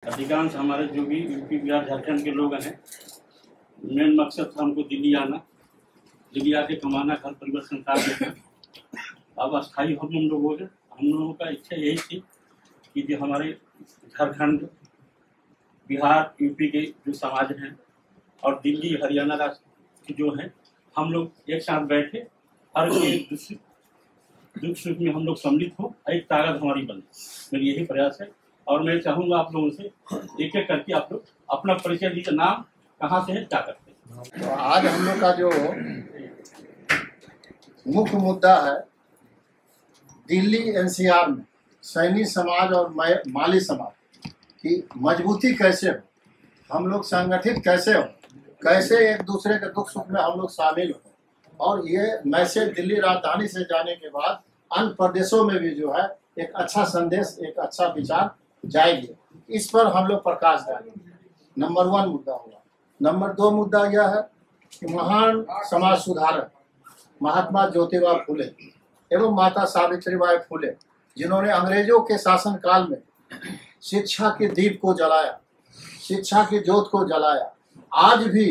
अधिकांश हमारे जो भी यूपी बिहार झारखंड के लोग हैं, मेन मकसद था हमको दिल्ली आना, दिल्ली आके कमाना, घर परिवार संसार देखना। अब अस्थायी हम लोग हो गए। हम लोगों का इच्छा यही थी कि जो हमारे झारखंड, बिहार, यूपी के जो समाज हैं और दिल्ली हरियाणा राज्य जो हैं, हम लोग एक साथ बैठे, हर एक दुख सुख में हम लोग सम्मिलित हो, एक ताकत हमारी बने। मेरी यही प्रयास है और मैं चाहूँगा आप लोगों से एक एक करके आप लोग अपना परिचय दीजिए, नाम, कहाँ से है, क्या करते हैं। तो आज हम लोग का जो मुख्य मुद्दा है, दिल्ली एनसीआर में सैनी समाज और माली समाज की मजबूती कैसे हो, हम लोग संगठित कैसे हो, कैसे एक दूसरे के दुख सुख में हम लोग शामिल हो, और ये मैसेज दिल्ली राजधानी से जाने के बाद अन्य प्रदेशों में भी जो है एक अच्छा संदेश, एक अच्छा विचार जाएगी। इस पर हम लोग प्रकाश डालेंगे। नंबर 1 मुद्दा होगा। नंबर 2 मुद्दा यह है कि महान समाज सुधारक महात्मा ज्योतिबा फुले एवं माता सावित्रीबाई फुले, जिन्होंने अंग्रेजों के शासन काल में शिक्षा के दीप को जलाया, शिक्षा की ज्योत को जलाया, आज भी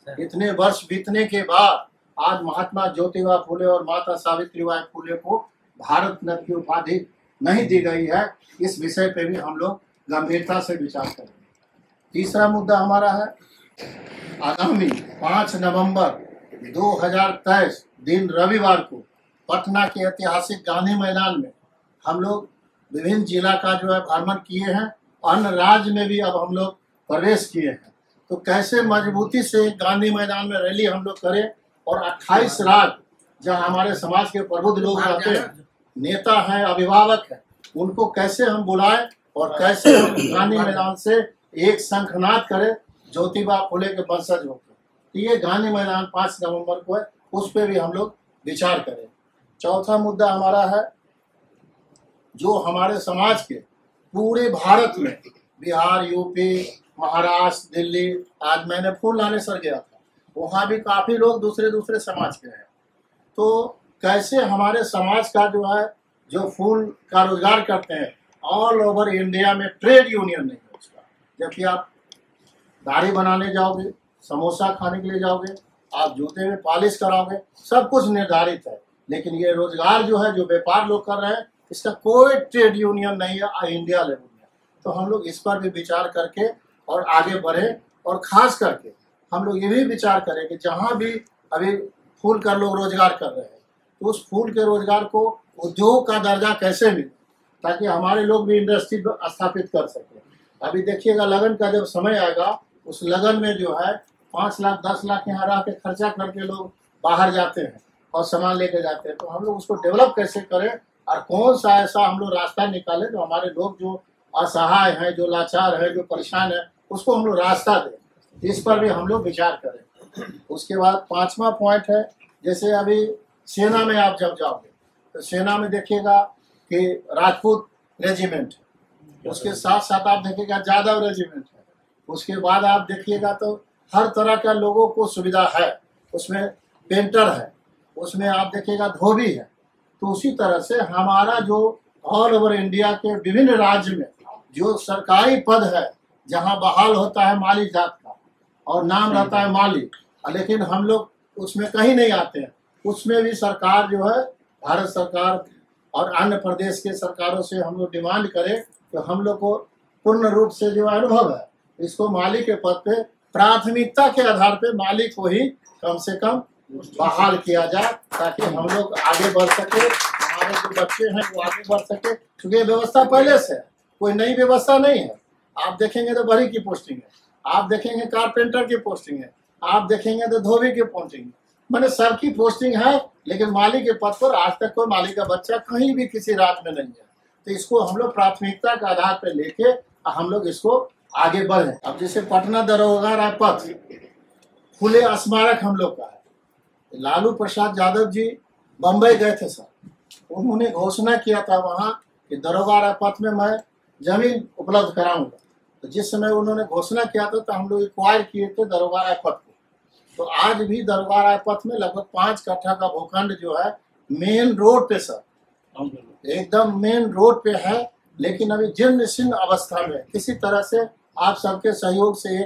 इतने वर्ष बीतने के बाद आज महात्मा ज्योतिबा फुले और माता सावित्रीबाई फुले को भारत रत्न की उपाधि नहीं दी गई है। इस विषय पे भी हम लोग गंभीरता से विचार करेंगे। तीसरा मुद्दा हमारा है, आगामी 5 नवंबर 2023 दिन रविवार को पटना के ऐतिहासिक गांधी मैदान में हम लोग विभिन्न जिला का जो है भ्रमण किए हैं, अन्य राज्य में भी अब हम लोग प्रवेश किए हैं। तो कैसे मजबूती से गांधी मैदान में रैली हम लोग करें और 28 राज्य जहाँ हमारे समाज के प्रबुद्ध लोग रहते हैं, नेता हैं, अभिभावक हैं, उनको कैसे हम बुलाएं और कैसे हम गांधी मैदान से एक शंखनाद करें ज्योतिबा फुले के वंशज होकर। तो ये गांधी मैदान 5 नवंबर को है, उस पर भी हम लोग विचार करें। चौथा मुद्दा हमारा है, जो हमारे समाज के पूरे भारत में बिहार, यूपी, महाराष्ट्र, दिल्ली, आज मैंने फूल लाने सर गया था, वहाँ भी काफ़ी लोग दूसरे समाज के हैं। तो कैसे हमारे समाज का जो है, जो फूल का रोजगार करते हैं, ऑल ओवर इंडिया में ट्रेड यूनियन नहीं है उसका। जबकि आप दाढ़ी बनाने जाओगे, समोसा खाने के लिए जाओगे, आप जूते में पॉलिश कराओगे, सब कुछ निर्धारित है। लेकिन ये रोजगार जो है, जो व्यापार लोग कर रहे हैं, इसका कोई ट्रेड यूनियन नहीं है इंडिया लेवल में। तो हम लोग इस पर भी विचार करके और आगे बढ़े, और ख़ास करके हम लोग ये भी विचार करें कि जहाँ भी अभी फूल का लोग रोजगार कर रहे हैं, तो उस फूल के रोजगार को उद्योग का दर्जा कैसे मिले, ताकि हमारे लोग भी इंडस्ट्री स्थापित कर सकें। अभी देखिएगा, लगन का जब समय आएगा, उस लगन में जो है 5 लाख 10 लाख यहाँ रह के खर्चा करके लोग बाहर जाते हैं और सामान लेके जाते हैं। तो हम लोग उसको डेवलप कैसे करें और कौन सा ऐसा हम लोग रास्ता निकालें जो हमारे लोग जो असहाय हैं, जो लाचार हैं, जो परेशान हैं, उसको हम लोग रास्ता दें। इस पर भी हम लोग विचार करें। उसके बाद 5वां पॉइंट है, जैसे अभी सेना में आप जब जाओगे तो सेना में देखिएगा कि राजपूत रेजिमेंट है, उसके साथ साथ आप देखिएगा यादव रेजिमेंट है, उसके बाद आप देखिएगा तो हर तरह का लोगों को सुविधा है, उसमें पेंटर है, उसमें आप देखिएगा धोबी है। तो उसी तरह से हमारा जो ऑल ओवर इंडिया के विभिन्न राज्य में जो सरकारी पद है, जहाँ बहाल होता है माली जात का और नाम रहता है माली, लेकिन हम लोग उसमें कहीं नहीं आते हैं, उसमें भी सरकार जो है, भारत सरकार और अन्य प्रदेश के सरकारों से हम लोग डिमांड करें कि हम लोग को पूर्ण रूप से जो अनुभव है, इसको माली के पद पे प्राथमिकता के आधार पे माली को ही कम से कम बहाल किया जाए, ताकि हम लोग आगे बढ़ सके, हमारे जो बच्चे हैं वो आगे बढ़ सके। क्योंकि ये व्यवस्था पहले से है, कोई नई व्यवस्था नहीं है। आप देखेंगे तो बड़ी की पोस्टिंग है, आप देखेंगे कारपेंटर की पोस्टिंग है, आप देखेंगे तो धोबी की पोस्टिंग है, मैंने सबकी पोस्टिंग है। लेकिन माली के पद पर आज तक कोई माली का बच्चा कहीं भी किसी राज्य में नहीं है। तो इसको हम लोग प्राथमिकता के आधार पर लेके हम लोग इसको आगे बढ़े। अब जैसे पटना दरोगा रायपथ फुले स्मारक हम लोग का है, लालू प्रसाद यादव जी बम्बई गए थे सर, उन्होंने घोषणा किया था वहाँ कि दरोगा रायपथ में मैं जमीन उपलब्ध कराऊंगा। तो जिस समय उन्होंने घोषणा किया था तो हम लोग एक्वायर किए थे दरोगा रायपथ को। तो आज भी दरोगा रायपथ में लगभग 5 कट्ठा का भूखंड जो है मेन रोड पे सर, एकदम मेन रोड पे है, लेकिन अभी जीर्ण शीर्ण अवस्था में, किसी तरह से आप सबके सहयोग से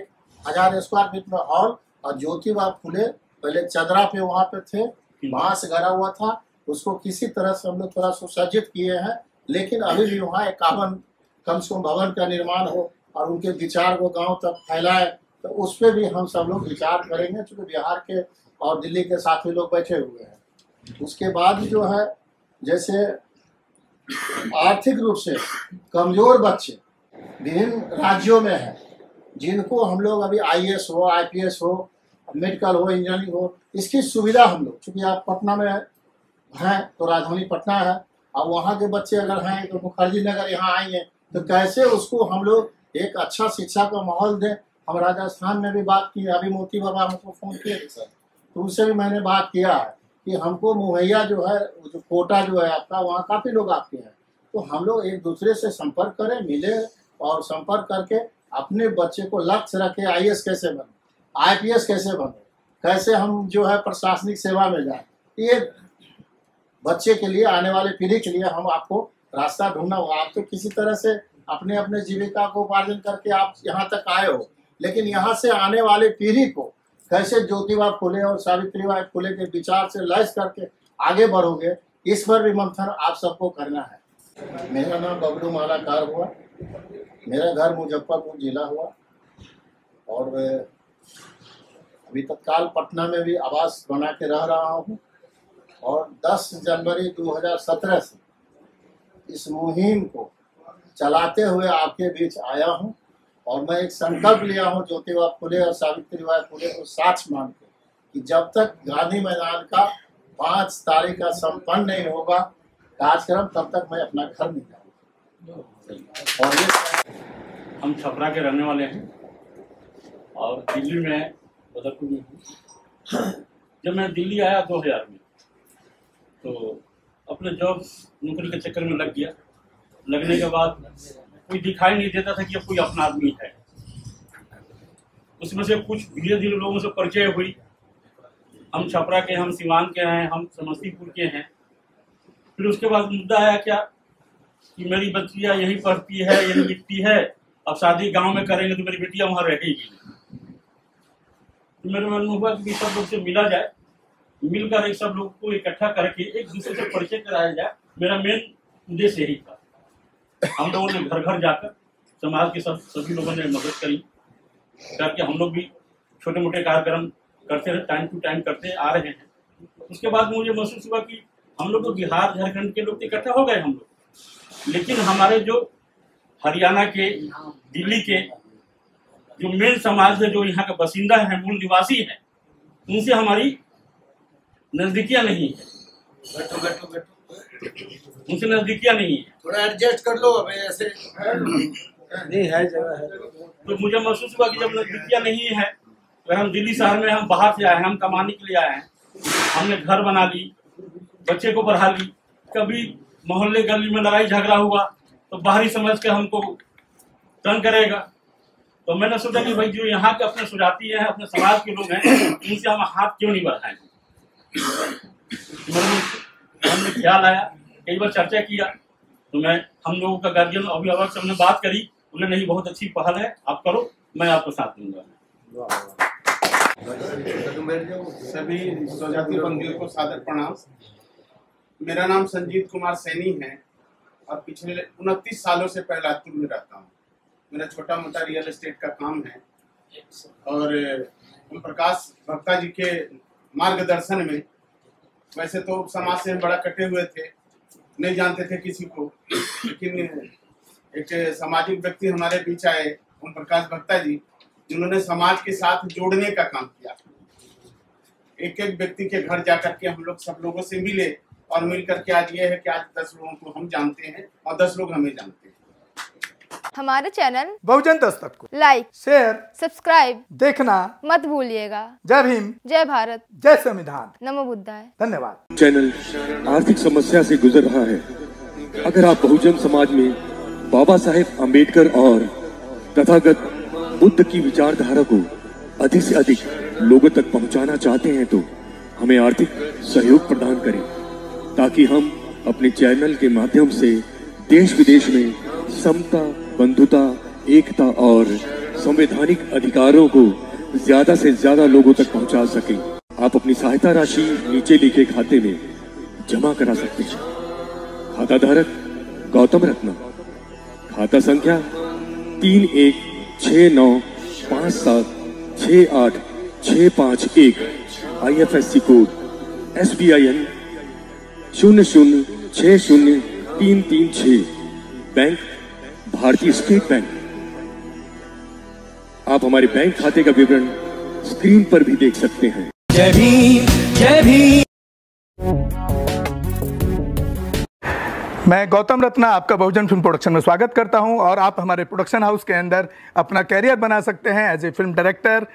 1000 स्क्वायर फीट में हॉल और ज्योतिबा फुले पहले चदरा पे वहाँ पे थे, वहाँ से घरा हुआ था, उसको किसी तरह से हम लोग थोड़ा सुसज्जित किए हैं। लेकिन अभी भी वहाँ 51 कम से कम भवन का निर्माण हो और उनके विचार को गांव तक फैलाए, तो उस पर भी हम सब लोग विचार करेंगे, चूँकि बिहार के और दिल्ली के साथी लोग बैठे हुए हैं। उसके बाद जो है, जैसे आर्थिक रूप से कमजोर बच्चे विभिन्न राज्यों में हैं, जिनको हम लोग अभी IAS हो, IPS हो, मेडिकल हो, इंजीनियरिंग हो, इसकी सुविधा हम लोग, चूँकि आप पटना में हैं तो राजधानी पटना है, और वहाँ के बच्चे अगर हैं तो मुखर्जी नगर यहाँ आएंगे, तो कैसे उसको हम लोग एक अच्छा शिक्षा का माहौल दें। हम राजस्थान में भी बात की, अभी मोती बाबा हमको फ़ोन किए थे सर, तो उससे भी मैंने बात किया है कि हमको मुहैया जो है, जो कोटा जो है आपका, वहाँ काफ़ी लोग आपके हैं, तो हम लोग एक दूसरे से संपर्क करें, मिले और संपर्क करके अपने बच्चे को लक्ष्य रखें, IAS कैसे बने, IPS कैसे बने, कैसे हम जो है प्रशासनिक सेवा में जाए। ये बच्चे के लिए, आने वाले पीढ़ी के लिए हम आपको रास्ता ढूंढना होगा। आप तो किसी तरह से अपने अपने जीविका को उपार्जन करके आप यहाँ तक आए हो, लेकिन यहाँ से आने वाले पीढ़ी को कैसे ज्योतिबा फुले और सावित्रीबाई फुले के विचार से लैस करके आगे बढ़ोगे, इस पर भी मंथन आप सबको करना है। मेरा नाम बबलू मालाकार हुआ, मेरा घर मुजफ्फरपुर जिला हुआ, और अभी तत्काल पटना में भी आवास बना के रह रहा हूँ, और 10 जनवरी 2017 से इस मुहिम को चलाते हुए आपके बीच आया हूं, और मैं एक संकल्प लिया हूं ज्योतिबा फुले और सावित्रीबाई फुले को साथ मान के कि जब तक गांधी मैदान का 5 तारीख का संपन्न नहीं होगा कार्यक्रम, तब तक मैं अपना घर नहीं जाऊंगा। और ये हम छपरा के रहने वाले हैं और दिल्ली में बदरपुर में हूँ। जब मैं दिल्ली आया 2000 में, तो अपने जॉब नौकरी के चक्कर में लग गया। लगने के बाद कोई दिखाई नहीं देता था कि अब कोई अपना आदमी है। उसमें से कुछ धीरे धीरे लोगों से परिचय हुई। हम छपरा के, हम सिवान के हैं, हम समस्तीपुर के हैं। फिर उसके बाद मुद्दा आया क्या कि मेरी बच्चियाँ यहीं पढ़ती है, यहीं लिखती है, अब शादी गांव में करेंगे तो मेरी बेटियाँ वहाँ रहेगी। तो मेरे मन में हुआ कि सब लोग से मिला जाए, मिलकर एक सब लोग को इकट्ठा करके एक दूसरे से परिचय कराया जाए। मेरा मेन उद्देश्य यही था। हम लोगों ने घर घर जाकर समाज के सभी लोगों ने मदद करी, करके हम लोग भी छोटे मोटे कार्यक्रम करते रहे, टाइम टू टाइम करते आ रहे हैं। उसके बाद मुझे महसूस हुआ कि हम लोग तो बिहार झारखंड के लोग इकट्ठा हो गए हम लोग, लेकिन हमारे जो हरियाणा के, दिल्ली के जो मेन समाज है, जो यहाँ का बासिंदा है, मूल निवासी है, उनसे हमारी नजदीकियां नहीं है। उनसे नजदीकियां नहीं है। थोड़ा एडजस्ट कर लो, अब ऐसे नहीं है जगह है। तो मुझे महसूस हुआ कि जब नजदीकियां नहीं है, तो हम दिल्ली शहर में, हम बाहर से आए हैं, हम कमाने के लिए आए हैं, हमने घर बना ली, बच्चे को पढ़ा ली। कभी मोहल्ले गली में लड़ाई झगड़ा हुआ तो बाहरी समझ के हमको तंग करेगा। तो मैंने सोचा कि भाई जो यहाँ के अपने सुजाती हैं, अपने समाज के लोग हैं, उनसे हम हाथ क्यों नहीं बढ़ाएंगे। हमने ख्याल आया, कई बार चर्चा किया, तो हम लोगों का गार्जियन अभिभावक से हमने बात करी, बोले नहीं बहुत अच्छी पहल है, आप करो, मैं आपको साथ दूंगा। सभी स्वजाति बंधुओं को सादर प्रणाम। मेरा नाम संजीत कुमार सैनी है और पिछले 29 सालों से पहलातपुर में रहता हूँ। मेरा छोटा मोटा रियल एस्टेट का काम है, और हम प्रकाश भक्ता जी के मार्गदर्शन में, वैसे तो समाज से हम बड़ा कटे हुए थे, नहीं जानते थे किसी को, लेकिन एक सामाजिक व्यक्ति हमारे बीच आए, ओम प्रकाश भक्ता जी, जिन्होंने समाज के साथ जोड़ने का काम किया। एक एक व्यक्ति के घर जाकर के हम लोग सब लोगों से मिले, और मिल करके आज ये है कि आज 10 लोगों को हम जानते हैं और 10 लोग हमें जानते हैं। हमारे चैनल बहुजन दस्तक को लाइक, शेयर, सब्सक्राइब देखना मत भूलिएगा। जय भीम, जय भारत, जय संविधान, नमो बुद्धाय। धन्यवाद। चैनल आर्थिक समस्या से गुजर रहा है। अगर आप बहुजन समाज में बाबा साहेब अम्बेडकर और तथागत बुद्ध की विचारधारा को अधिक से अधिक लोगों तक पहुंचाना चाहते हैं, तो हमें आर्थिक सहयोग प्रदान करें, ताकि हम अपने चैनल के माध्यम से देश विदेश में समता, बंधुता, एकता और संवैधानिक अधिकारों को ज्यादा से ज्यादा लोगों तक पहुंचा सकें। आप अपनी सहायता राशि नीचे लिखे खाते में जमा करा सकते हैं। खाता धारक गौतम रत्ना, खाता संख्या 3169576865 IFSC कोड SBIN 0060336, बैंक भारतीय स्टेट बैंक। आप हमारे बैंक खाते का विवरण स्क्रीन पर भी देख सकते हैं। जय भीम, जय भीम। मैं गौतम रत्ना आपका बहुजन फिल्म प्रोडक्शन में स्वागत करता हूं और आप हमारे प्रोडक्शन हाउस के अंदर अपना कैरियर बना सकते हैं as a film director,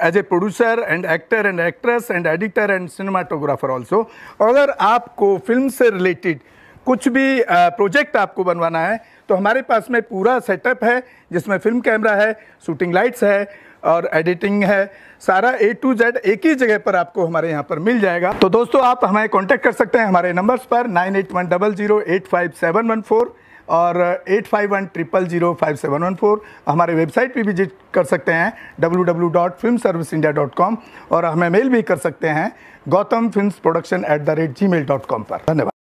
as a producer and actor and actress and editor and cinematographer also. अगर आपको फिल्म से रिलेटेड कुछ भी प्रोजेक्ट आपको बनवाना है तो हमारे पास में पूरा सेटअप है, जिसमें फिल्म कैमरा है, शूटिंग लाइट्स है और एडिटिंग है। सारा A to Z एक ही जगह पर आपको हमारे यहाँ पर मिल जाएगा। तो दोस्तों आप हमें कांटेक्ट कर सकते हैं हमारे नंबर्स पर 9810085714 और 8510005714। हमारे वेबसाइट पे विजिट कर सकते हैं www.filmserviceindia.com और हमें मेल भी कर सकते हैं gautamfilmsproduction@gmail.com पर। धन्यवाद।